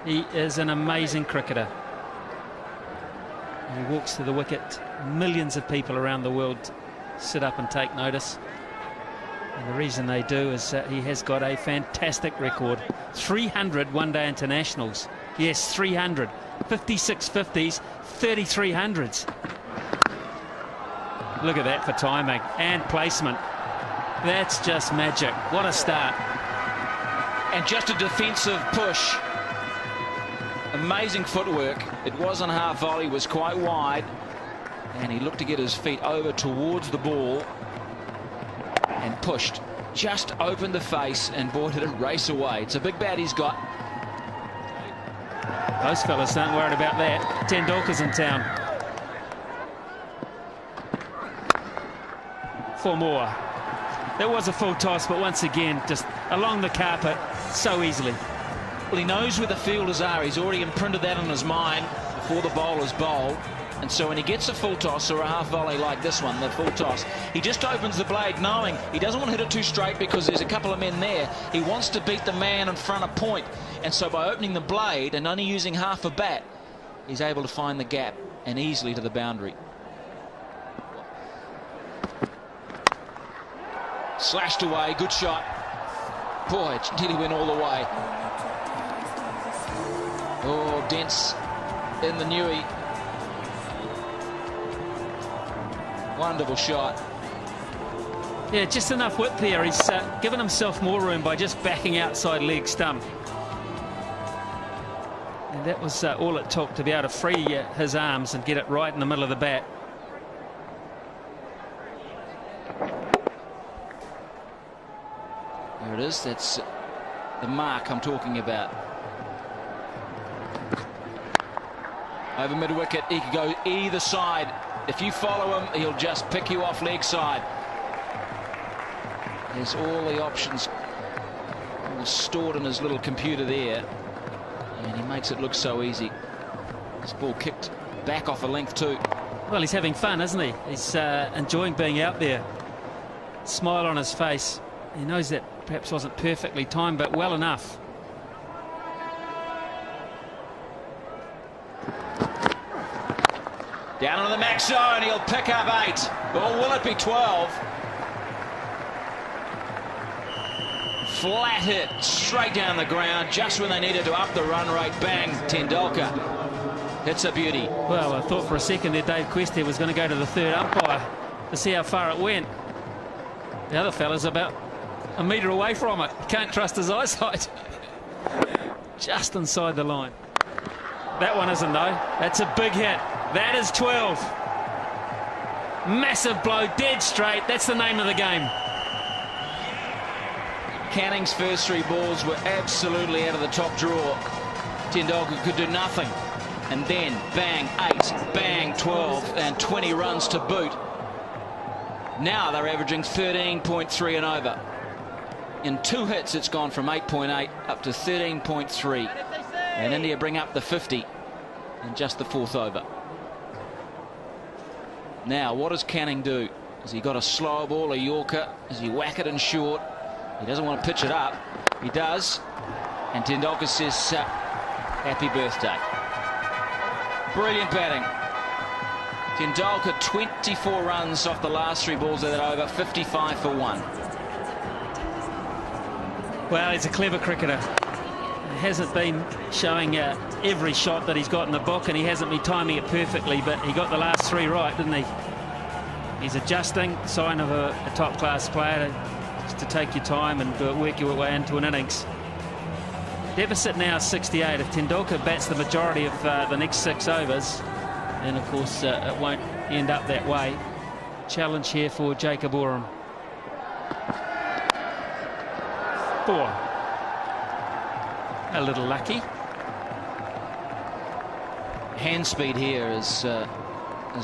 He is an amazing cricketer. He walks to the wicket. Millions of people around the world sit up and take notice. And the reason they do is that he has got a fantastic record. 300 one-day internationals. Yes, 300. 56 50s, 33 hundreds. Look at that for timing and placement. That's just magic. What a start. And just a defensive push. Amazing footwork. It wasn't half volley, was quite wide. And he looked to get his feet over towards the ball. And pushed. Just opened the face, and boy, did it race away. It's a big bat he's got. Those fellas aren't worried about that. Tendulkar's in town. 4 more. There was a full toss, but once again, just along the carpet so easily. Well, he knows where the fielders are. He's already imprinted that on his mind before the bowlers bowl. And so when he gets a full toss or a half volley like this one, the full toss, he just opens the blade knowing he doesn't want to hit it too straight because there's a couple of men there. He wants to beat the man in front of point. And so by opening the blade and only using half a bat, he's able to find the gap and easily to the boundary. Slashed away, good shot. Boy, it nearly went all the way. Oh, dents in the Newey. Wonderful shot. Yeah, just enough width there. He's given himself more room by just backing outside leg stump. And that was all it took to be able to free his arms and get it right in the middle of the bat. There it is. That's the mark I'm talking about. Over mid-wicket, he could go either side. If you follow him, he'll just pick you off leg side. There's all the options all stored in his little computer there. And he makes it look so easy. This ball kicked back off a length too. Well, he's having fun, isn't he? He's enjoying being out there. Smile on his face. He knows that perhaps wasn't perfectly timed, but well enough. Down into the max zone, he'll pick up 8. Or will it be 12? Flat hit, straight down the ground, just when they needed to up the run rate. Bang, Tendulkar. It's a beauty. Well, I thought for a second there Dave Quest was going to go to the third umpire to see how far it went. The other fella's about a metre away from it. Can't trust his eyesight. Just inside the line. That one isn't, though. That's a big hit. That is 12. Massive blow, dead straight. That's the name of the game. Canning's first 3 balls were absolutely out of the top drawer. Tendulkar could do nothing. And then, bang, 8, bang, 12, and 20 runs to boot. Now they're averaging 13.3 and over. In 2 hits, it's gone from 8.8 up to 13.3. And India bring up the 50 in just the 4th over. Now, what does Canning do? Has he got a slow ball, a Yorker? Does he whack it in short? He doesn't want to pitch it up. He does. And Tendulkar says, happy birthday. Brilliant batting. Tendulkar 24 runs off the last 3 balls of that over, 55 for 1. Well, he's a clever cricketer. He hasn't been showing every shot that he's got in the book, and he hasn't been timing it perfectly, but he got the last 3 right, didn't he? He's adjusting, sign of a top-class player, just to take your time and work your way into an innings. Deficit now 68. If Tendulkar bats the majority of the next 6 overs, then of course it won't end up that way. Challenge here for Jacob Oram. 4. A little lucky. Hand speed here is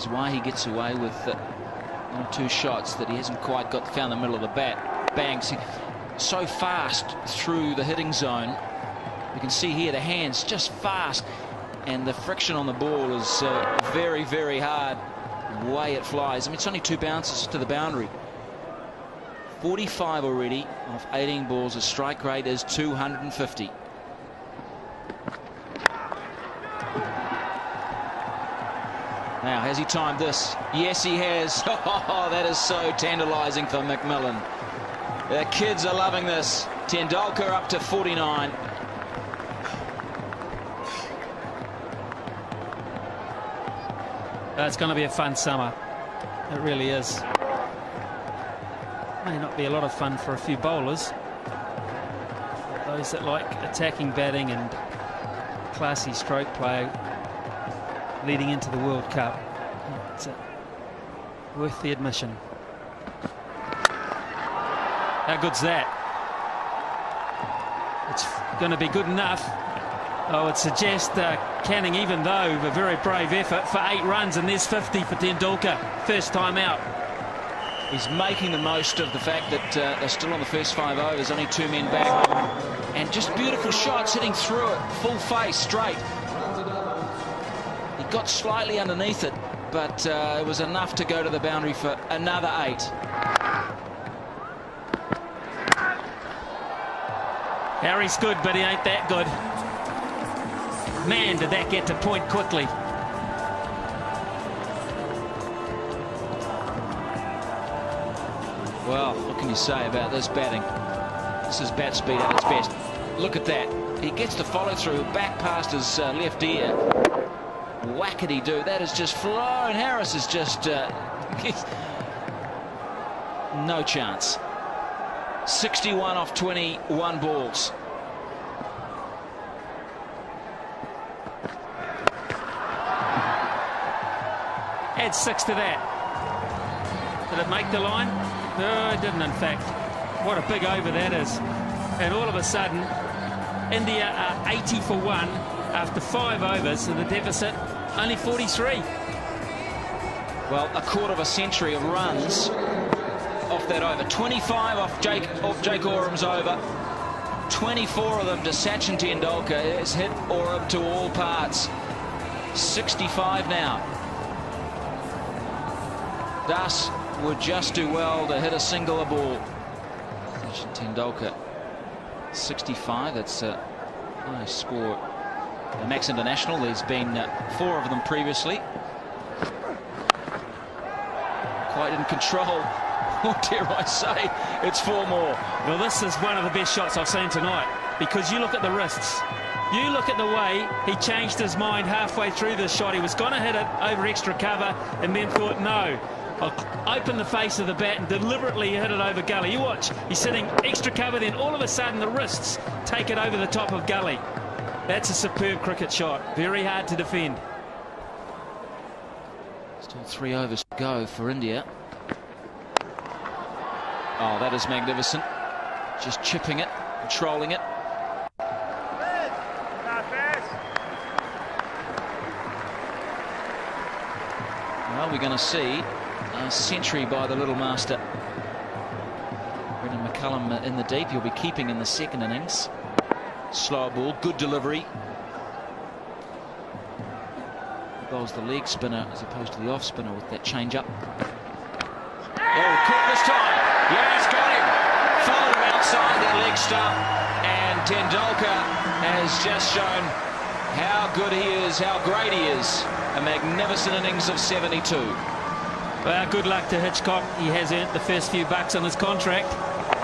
why he gets away with 2 shots that he hasn't quite found the middle of the bat. Bangs so fast through the hitting zone. You can see here the hands just fast, and the friction on the ball is very, very hard. The way it flies. I mean, it's only 2 bounces to the boundary. 45 already off 18 balls. His strike rate is 250. Now, has he timed this? Yes, he has. Oh, that is so tantalising for McMillan. The kids are loving this. Tendulkar up to 49. It's going to be a fun summer. It really is. May not be a lot of fun for a few bowlers. But those that like attacking batting and classy stroke play leading into the World Cup, it's worth the admission. How good's that? It's going to be good enough. Oh, it suggests Canning, even though a very brave effort, for 8 runs, and there's 50 for Tendulkar. First time out. He's making the most of the fact that they're still on the first 5 overs, only 2 men back. And just beautiful shots hitting through it, full face, straight. He got slightly underneath it, but it was enough to go to the boundary for another 8. Harry's good, but he ain't that good. Man, did that get to point quickly. Well, what can you say about this batting? This is bat speed at its best. Look at that. He gets the follow through back past his left ear. Whackety-doo. That is just flown. Harris is just no chance. 61 off 21 balls. Add 6 to that. Did it make the line? No, it didn't, in fact. What a big over that is. And all of a sudden, India are 80 for 1 after 5 overs, and the deficit only 43. Well, a quarter of a century of runs off that over. 25 off Jake Oram's over. 24 of them to Sachin Tendulkar. Has hit Oram to all parts. 65 now. Das would just do well to hit a single a ball. Sachin Tendulkar 65. That's a nice score. The Max International, there's been 4 of them previously. Quite in control. Or dare I say, it's 4 more. Well, this is one of the best shots I've seen tonight, because you look at the wrists. You look at the way he changed his mind halfway through this shot. He was going to hit it over extra cover and then thought, no, I'll open the face of the bat and deliberately hit it over gully. You watch, he's sitting extra cover, then all of a sudden the wrists take it over the top of gully. That's a superb cricket shot. Very hard to defend. Still 3 overs to go for India. Oh, that is magnificent. Just chipping it, controlling it. Well, we're going to see a century by the little master. Brendan McCullum in the deep. He'll be keeping in the second innings. Slow ball, good delivery. Bowls the leg spinner as opposed to the off spinner with that change up. Oh, caught this time. Yes, got him. Followed him outside that leg stump. And Tendulkar has just shown how good he is, how great he is. A magnificent innings of 72. Well, good luck to Hitchcock. He has earned the first few bucks on his contract.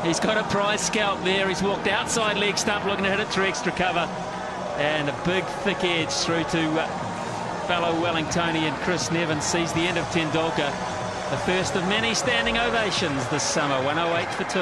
He's got a prize scalp there. He's walked outside leg stump looking to hit it through extra cover. And a big thick edge through to fellow Wellingtonian Chris Nevin. Sees the end of Tendulkar. The first of many standing ovations this summer. 108 for 2.